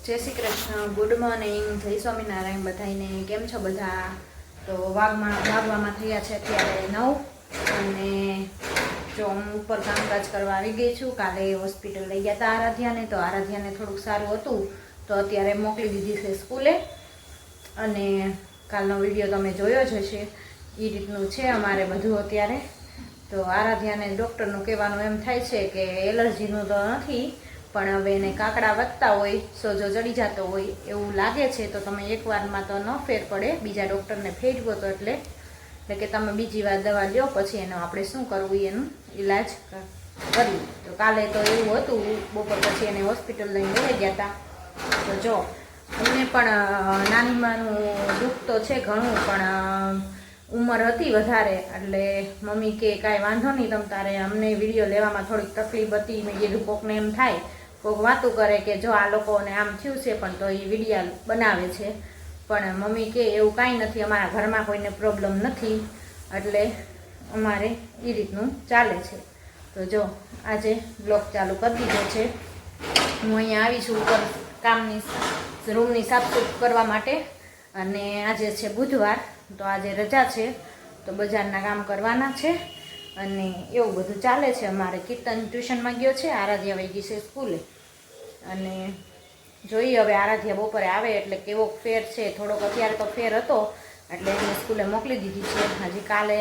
જય Shri Krishna, good morning, જય સ્વામિનારાયણ બધાને. કેમ છો બધા? તો વાગવામાં થયા છે અત્યારે 9 અને જો હું ઉપર કામકાજ કરવા આવી ગઈ છું. કાલે હોસ્પિટલ લઈ ગયા હતા આરાધ્યાને, તો આરાધ્યાને થોડુંક સારું હતું તો અત્યારે મોકલી દીધી છે સ્કૂલે. અને કાલનો વિડીયો તમે જોયો જ હશે. એ રીતનું છે અમારે બધું અત્યારે. તો આરાધ્યાને ડૉક્ટરનું કહેવાનું એમ થાય છે કે એલર્જીનું તો નથી, પણ હવે એને કાકડા વધતા હોય, સોજો ચડી જતો હોય એવું લાગે છે. તો તમે એકવારમાં તો ન ફેર પડે, બીજા ડૉક્ટરને ફેરવો તો એટલે કે તમે બીજી વાર દવા લ્યો, પછી એનો આપણે શું કરવું એનું ઈલાજ કરીએ. તો કાલે તો એવું હતું, બપોર પછી એને હોસ્પિટલ લઈને લઈ ગયા હતા. તો જો અમને પણ નાનીમાનું દુઃખ તો છે ઘણું, પણ ઉંમર હતી વધારે એટલે મમ્મી કે કાંઈ વાંધો નહીં, તમ તારે અમને વિડીયો લેવામાં થોડીક તકલીફ હતી. મેં કીધું કોકને એમ થાય, કોઈક વાતું કરે કે જો આ લોકોને આમ થયું છે, પણ તો એ વિડીયો બનાવે છે. પણ મમ્મી કે એવું કાંઈ નથી, અમારા ઘરમાં કોઈને પ્રોબ્લેમ નથી, એટલે અમારે એ રીતનું ચાલે છે. તો જો આજે બ્લોગ ચાલુ કરી દીધો છે. હું અહીંયા આવી છું ઉપર કામની રૂમની સાફસૂફ કરવા માટે, અને આજે છે બુધવાર, તો આજે રજા છે, તો બજારના કામ કરવાના છે અને એવું બધું ચાલે છે અમારે. કીર્તન ટ્યુશનમાં ગયો છે, આરાધ્યા વહી ગઈ છે સ્કૂલે. અને જોઈએ હવે આરાધ્યા બપોરે આવે એટલે કેવો ફેર છે. થોડોક અત્યારે તો ફેર હતો એટલે એને સ્કૂલે મોકલી દીધી છે. હજી કાલે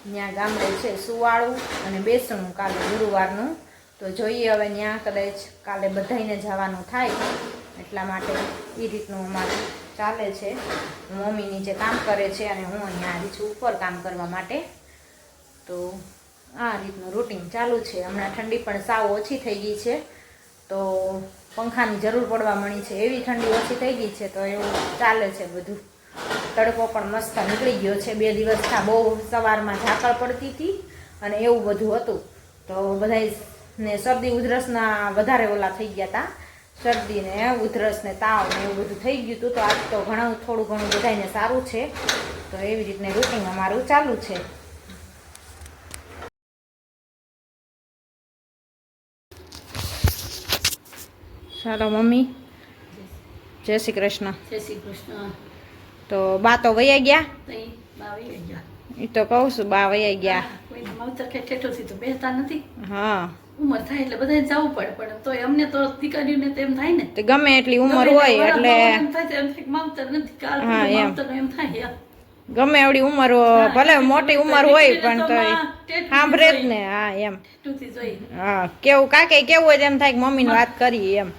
ત્યાં ગામડે છે સુવાળું અને બેસણું, કાલે ગુરુવારનું. તો જોઈએ હવે ત્યાં કદાચ કાલે બધાઈને જવાનું થાય, એટલા માટે એ રીતનું અમારે ચાલે છે. મમ્મી નીચે કામ કરે છે અને હું અહીંયા આવી છું ઉપર કામ કરવા માટે. તો આ રીતનું રૂટિન ચાલુ છે. હમણાં ઠંડી પણ સાવ ઓછી થઈ ગઈ છે, તો પંખાની જરૂર પડવા મળી છે, એવી ઠંડી ઓછી થઈ ગઈ છે. તો એવું ચાલે છે બધું. તડકો પણ મસ્ત નીકળી ગયો છે. 2 દિવસથી બહુ સવારમાં ઝાકળ પડતી હતી અને એવું બધું હતું. તો બધાને શરદી ઉધરસના વધારે ઓલા થઈ ગયા હતા, શરદી ને ઉધરસ ને તાવ ને એવું બધું થઈ ગયું હતું. તો આજ તો થોડું ઘણું બધાને સારું છે. તો એવી રીતને રૂટિન અમારું ચાલુ છે. ચાલો મમ્મી, જય શ્રી કૃષ્ણ. જય શ્રી કૃષ્ણ. તો બા તો વયા ગયા, તઈ બા વહી ગયા. એ તો કહું છું બા વયા ગયા. કોઈને માવતર કે ઠેઠોથી તો બેસતા નથી. હા, ઉંમર થાય એટલે બધાને જવું પડે, પણ તોય અમને તો દીકરીઓને તો એમ થાય ને, તો ગમે એટલી ઉંમર હોય એટલે એમ થાય એમ થાય માવતર નથી કાલ માવતર એમ થાય. ગમે એવડી ઉંમર ભલે મોટી ઉંમર હોય પણ તો સાંભળે જ ને. હા એમ, હા કેવું કાકે કેવું હોય એમ થાય કે મમ્મીની વાત કરી એમ.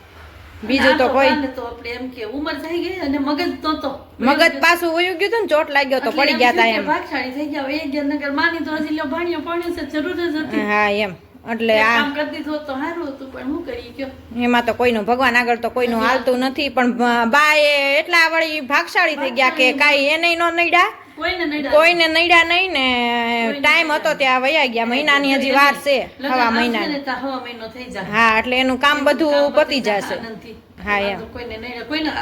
બીજું તો કોઈ તો આપણે એમ કે ઉંમર થઈ ગઈ અને મગજ તો મગજ પાછું વયું ગયું હતું ને, ચોટ લાગ્યો તો પડી ગયા હતા એમ. ભાગશાળી થઈ ગયા. એ ગયા નગર માની તો હજી લ્યો ભાણિયો ભણ્યો છે, જરૂર જ હતી. હા એમ, એટલે આ કામ કરી દીધું તો સારું હતું, પણ હું કરી ગયો. એમાં તો કોઈનું ભગવાન આગળ તો કોઈનું હાલતું નથી. પણ બા એ એટલા વળી ભાગશાળી થઈ ગયા કે કાંઈ એને નો નડ્યા, કોઈને નડ્યા નહીં ને. ટાઈમ હતો ત્યાં વયા ગયા. મહિનાની હજી વાર છે, હવા મહિનાની. હા, એટલે એનું કામ બધું પતી જશે. હા એમ, કોઈને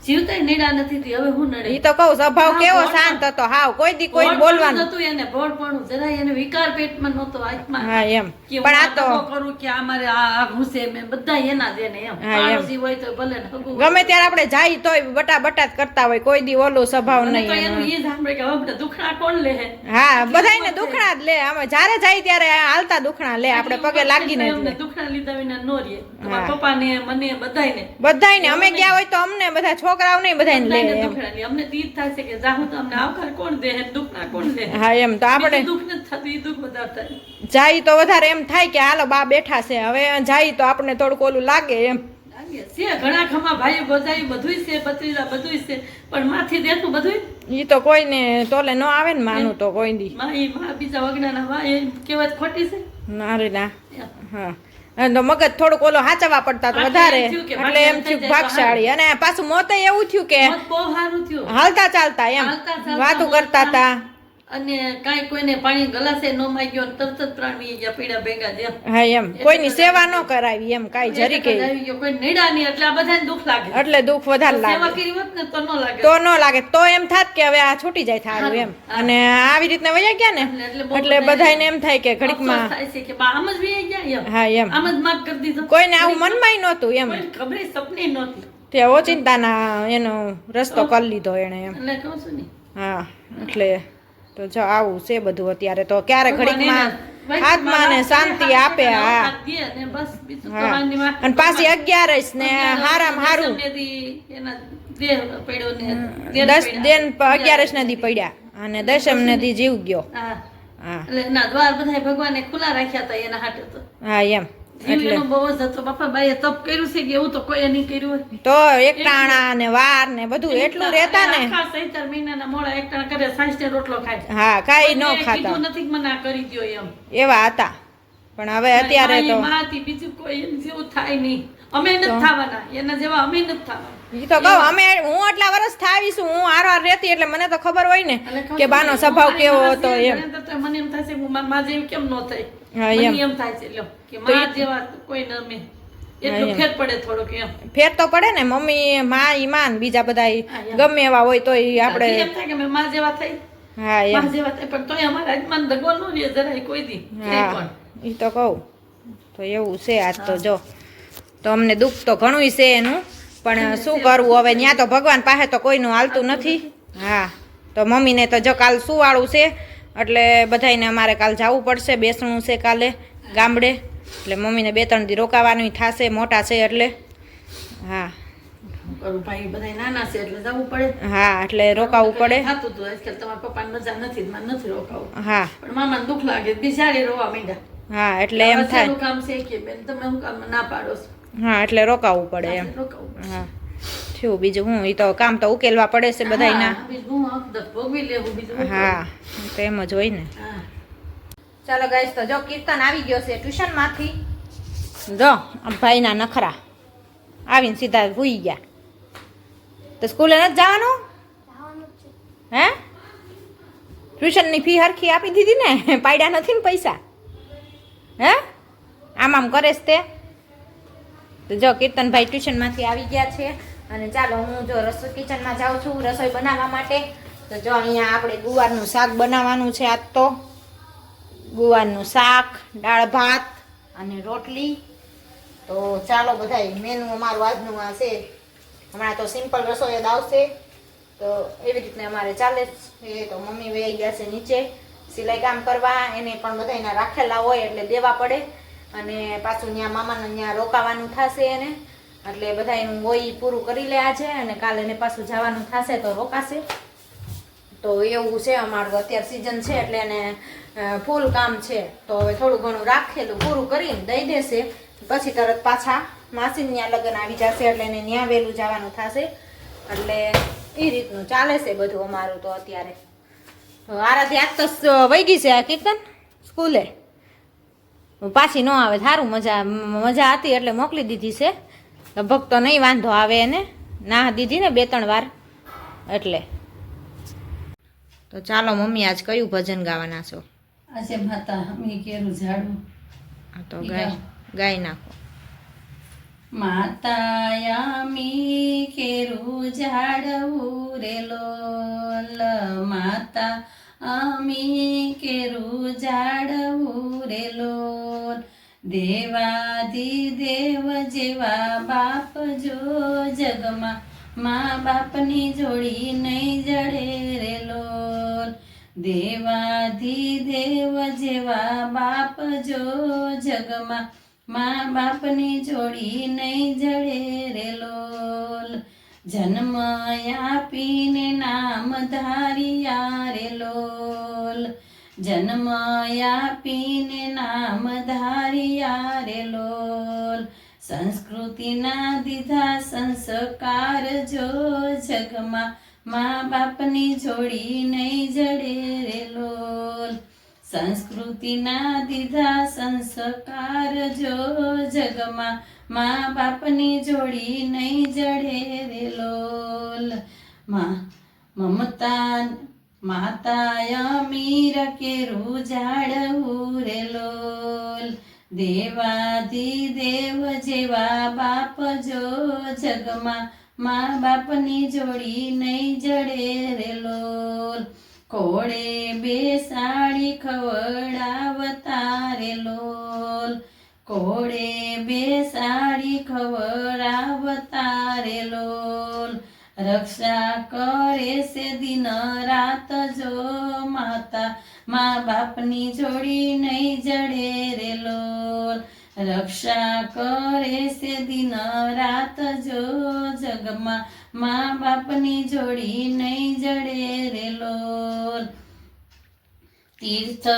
જીવતા નડ્યા નથી. હવે હું નડે ઈ તો કહું, સ્વભાવ કેવો શાંત હતો, હાવ કોઈ દી કોઈ બોલવાનું નતું. એને ભોળપણું જરાય એને વિકાર પેટમાં નતો આત્મા. હા એમ, પણ આ તો કરું કે અમારે આ ઘૂસે મેં બધા એના દેને એમ. પાડોશી હોય તો ભલે ગમે ત્યારે આપણે જાય તોય બટા બટા જ કરતા હોય, કોઈ દી ઓલું સ્વભાવ નહીં. એનું એ સાંભળે કે હવે દુખણા કોણ લે. હા, બધાયને દુખણા જ લે. અમે જ્યારે જાય ત્યારે હાલતા દુખણા લે, આપણે પગે લાગીને દુખણા લીધા વિના નો રે. પપ્પાને મને બધાયને અમે ગયા હોય તો અમને બધા છોકરાઓ નહીં બધાને લે. અમને દીદ થાય છે કે જાહું તો અમને આવકાર કોણ દે, દુખના કોણ લે. હા એમ, તો આપણે દુખ નથી થતું, દુખ વધારે થાય. જાય તો વધારે એમ થાય કે હાલો બા બેઠા છે. હવે જાય તો આપણે થોડુંક ઓલું લાગે એમ. છે ઘણા ખમા ભાઈઓ બધાય બધુંય છે, ભત્રીજા બધુંય છે, પણ માથી દેતું બધુંય ઈ તો કોઈને તોલે ન આવે ને માનું તો કોઈ દી. બીજા વગડાના વા એ કહેવત ખોટી છે ના રે ના. હા, તો મગજ થોડુંક ઓલો હાચવા પડતા તો વધારે, એટલે એમ થયું ભાગશાળી. અને પાછું મોતે એવું થયું કે બહુ સારું થયું, હાલતા ચાલતા એમ વાતું કરતા હતા. અને કાઈ કોઈને પાણી ગલાસે નો માગ્યો, તરત જ પ્રાણ વી ગયા પીડા ભેગા જેમ. હા એમ, કોઈની સેવા ન કરાવી એમ, કાઈ જરી કે કોઈ નેડા નહીં, એટલે આ બધાને દુખ લાગે. એટલે દુખ વધારે લાગે. સેવા કરી હોત ને તો ન લાગે, તો ન લાગે. તો એમ થાત કે હવે આ છૂટી જાય થારું એમ. અને આવી રીતના વયા ગયા ને એટલે બધાને એમ થાય કે ઘડીકમાં થાય છે કે બા આમ જ વી ગયા એમ. હા એમ, આમ જ માફ કરી દીધું. કોઈને આવું મનમાં નહોતું એમ, ખબર સપને નહોતી. તે ઓચિંતાના એનો રસ્તો કરી લીધો એણે એમ. એટલે કહું છું ને હા એટલે તો જો આવું છે બધું અત્યારે તો ક્યારે ઘડીકમાં આત્માને શાંતિ આપે. હા બસ બીજું તો હા વાંધો નહીં. અને પાછી 11 ને હારામ હારું એના દેહ પડ્યો ને દેહ 10 પડ્યા. દિન 11 ને દી પડ્યા અને 10મ ને દી જીવ ગયો. હા હા એટલે એના દ્વાર બધા ભગવાને ખુલ્લા રાખ્યા હતા એના હાટે તો હા એમ એટલે જીવનો બહુ જ હતો. બાપા બાઈએ તપ કર્યું છે કે એવું તો કોઈએ નહીં કર્યું હોય. તો એકટાણા ને વાર ને બધું એટલું રહેતા ને. આખા 4 મહિનાના મોડા એકટાણા કરે, સાંજે રોટલો ખાય. હા કાંઈ ન કોઈએ ખાતા કીધું નથી કે મને આ કરી દ્યો એમ. એવા હતા પણ હવે અત્યારે તો માં હતી, બીજું કોઈ એના જેવું થાય નહીં. અમે નથી થવાના એના જેવા, અમે નથી થવાના. ઈ તો કહું અમે હું આટલા વર્ષ થાવીશું હું હારવાર રહેતી એટલે મને તો ખબર હોય ને કે બાનો સ્વભાવ કેવો હતો એમ. મને એમ થાય છે હું મારા માં જેવી કેમ ન થઈ. હા, મને એમ થાય છે લ્યો કે માં જેવા કોઈ ન અમે એટલું ફેર પડે થોડોક એમ. ફેર તો પડે ને મમ્મી માં ઈમાન બીજા બધા ગમે એવા હોય તો આપણે એમ થાય કે અમે માં જેવા થઈ, હા એમ માં જેવા થાય, પણ તોય અમારા આજમાન દગો ન રહે જરાય કોઈ દી. હા પણ ઈ તો કહું તો એવું છે આજ તો જો તો અમને દુઃખ તો ઘણું છે એનું પણ શું કરવું હવે ત્યાં તો ભગવાન પાસે તો કોઈનું હાલતું નથી. હા તો મમ્મીને તો જો કાલ સુવાળું છે એટલે બધાયને અમારે કાલ જવું પડશે, બેસણું છે કાલે ગામડે એટલે મમ્મીને 2-3 દી રોકાવાનું થશે, મોટા છે એટલે. હા શું કરું ભાઈ, બધા નાના છે એટલે જવું પડે. હા એટલે રોકાવું પડે. થતું હતું આજકાલ તમારા પપ્પાને મજા નથી, મારે નથી રોકાવું. હા પણ મામાને દુઃખ લાગે, બિચારી રોવા માંડ્યા. હા એટલે એમ થાય. સહેલું કામ છે કે બેન તમે શું કામ ના પાડો છો? હા એટલે રોકાવું પડે એમ. રોકાવું પડે. હા થયું બીજું હું ઈ તો કામ તો ઉકેલવા પડે છે બધાયના. હા, બીજું હું હકદત ભોગવી લેવું, બીજું શું હા તો એમ જ હોય ને. કરું? હા. ચાલો ગાઈસ તો જો કીર્તન આવી ગયો છે ટ્યુશનમાંથી. જો આ ભાઈના નખરા આવીને સીધા ભૂઈ ગયા. તો સ્કૂલે નથી જવાનું? હે ટ્યુશનની ફી હરખી આપી દીધી ને? પાડ્યા નથી ને પૈસા? હે આમ આમ કરે છે તે? તો જો કીર્તનભાઈ ટ્યુશનમાંથી આવી ગયા છે અને ચાલો હું જો રસોઈ કિચનમાં જાઉં છું રસોઈ બનાવવા માટે. તો જો અહીંયા આપણે ગુવારનું શાક બનાવવાનું છે આજ તો. ગુવારનું શાક, દાળ ભાત અને રોટલી. તો ચાલો બધાય મેનુ અમારું આજનું આ છે. હમણાં તો સિમ્પલ રસોઈ જ આવશે તો એવી રીતને અમારે ચાલે છે. તો મમ્મી વહી ગયા છે નીચે સિલાઈ કામ કરવા, એને પણ બધાયના રાખેલા હોય એટલે દેવા પડે અને પાછું ત્યાં મામાને ત્યાં રોકાવાનું થશે એને એટલે બધાયનું હોય પૂરું કરી લે આજે અને કાલે એને પાછું જવાનું થશે તો રોકાશે. તો એવું છે અમારું અત્યારે સિઝન છે એટલે એને ફૂલ કામ છે. તો હવે થોડું ઘણું રાખેલું પૂરું કરીને દઈ દેશે પછી તરત પાછા માસીને ત્યાં લગ્ન આવી જશે એટલે એને ત્યાં વહેલું જવાનું થશે એટલે એ રીતનું ચાલે છે બધું અમારું તો અત્યારે. આરાધી આજ તો વહી ગઈ છે આ કીર્તન સ્કૂલે, પાછી ન આવે સારું મજા હતી એટલે મોકલી દીધી છે. લગભગ તો નહીં વાંધો આવે એને, ના દીધી ને 2-3 વાર એટલે. તો ચાલો મમ્મી આજ કયું ભજન ગાવાના છો? આજે માતા અમે કેરું ઝાડું. આ તો ગાઈ નાખો. માતાયામી કેરું ઝાડવું રે લોલ, માતા અમી કેરું ઝાડવું રે લોલ. દેવાધિદેવ જેવા બાપ જો જગમાં, મા બાપની જોડી નહીં જડે રે લોલ. દેવાધિદેવ જેવા બાપ જો જગમાં, મા બાપની જોડી નહીં જડે રે લોલ. જન્મ આપીને નામ ધાર્યા રે લોલ, જન્મ આપીને નામ ધાર્યા રે લોલ. સંસ્કૃતિના દીધા સંસ્કાર જો જગમાં, મા બાપની જોડી નહીં જડે રે લોલ. સંસ્કૃતિના દીધા સંસ્કાર જો જગમાં, મા બાપની જોડી નહીં જડે રે લોલ. મમતા માતાય મીર કેરું ઝાડવું રે લોલ. દેવાધિદેવ જેવા બાપ જો જગમાં, મા બાપની જોડી નહીં જડે રે લોલ. કોળે બેસાડી ખવડાવતા રે લોલ, કોળે બેસાડી ખવડાવતા મારે લોલ રક્ષા કરે છે દિન રાત જો માતા મા બાપની જોડી નહીં જડે રે લોલ રક્ષા કરે છે દિન રાત જો જગમાં મા બાપની જોડી નહીં જડે રે લોલ તીર્થ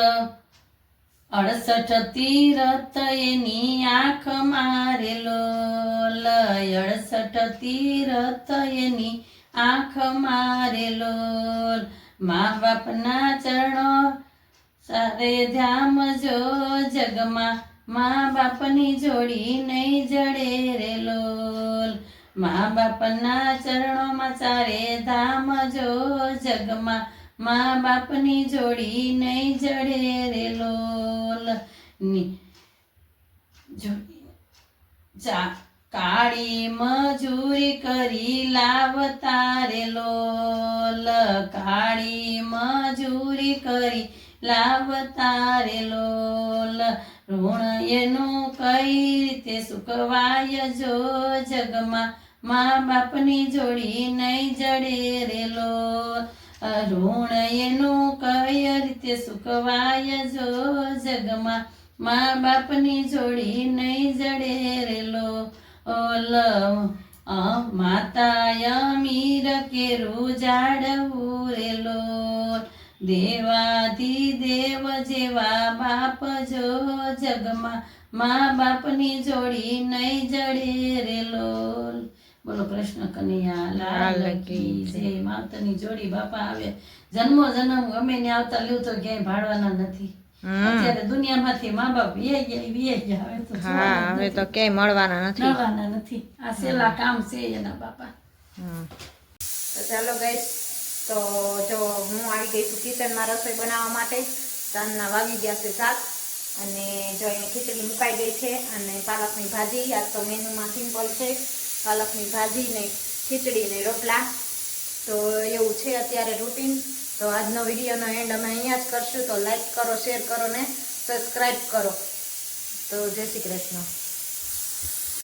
68 તીરથ એની આંખ મારે લોલ 68 તીરથ એની આંખ મારે લોલ મા બાપના ચરણો સારે ધામ જો જગમાં મા બાપની જોડી નહીં જડે રે લોલ મા બાપના ચરણોમાં ચારે ધામ જો જગમાં મા બાપની જોડી નહીં જડે રે લોલ કાળી મજૂરી કરી લાવતા રે લોલ કાળી મજૂરી કરી લાવતા રે લોલ ઋણ એનું કઈ રીતે સુકવાય જો જગમાં મા બાપની જોડી નહીં જડે રે લોલ ઋણ એનું કઈ રીતે સુકવાય જો જગમાં મા બાપની જોડી નહીં જડે રે લોલ માતા અમીર કેરું જાડવું રે લોલ દેવાધિદેવ જેવા બાપ જો જગમાં મા બાપની જોડી નહીં જડે રે લોલ બોલો કૃષ્ણ કનૈયા લાલ કી જય માતાની જોડી બાપા આવે જન્મો જન્મ ગમે ને આવતા લ્યું તો ક્યાંય ભાડવાના નથી અત્યારે દુનિયામાંથી મા બાપ વી ગયા હવે તો ક્યાંય મળવાના નથી આ છેલ્લા કામ છે એના બાપા તો ચાલો ગાઈસ તો જો હું આવી ગઈ છું કિચનમાં રસોઈ બનાવવા માટે સાંજના વાગી ગયા છે 7 અને જો અહીંયા ખીચડી મુકાઈ ગઈ છે અને પાલકની ભાજી આજ તો મેનુમાં સિમ્પલ છે પાલકની ભાજી ને ખીચડી ને રોટલા તો એવું છે અત્યારે રૂટીન તો આજનો વિડીયોનો એન્ડ અમે અહીંયા જ કરશું તો લાઈક કરો શેર કરો ને સબસ્ક્રાઈબ કરો તો જય શ્રી કૃષ્ણ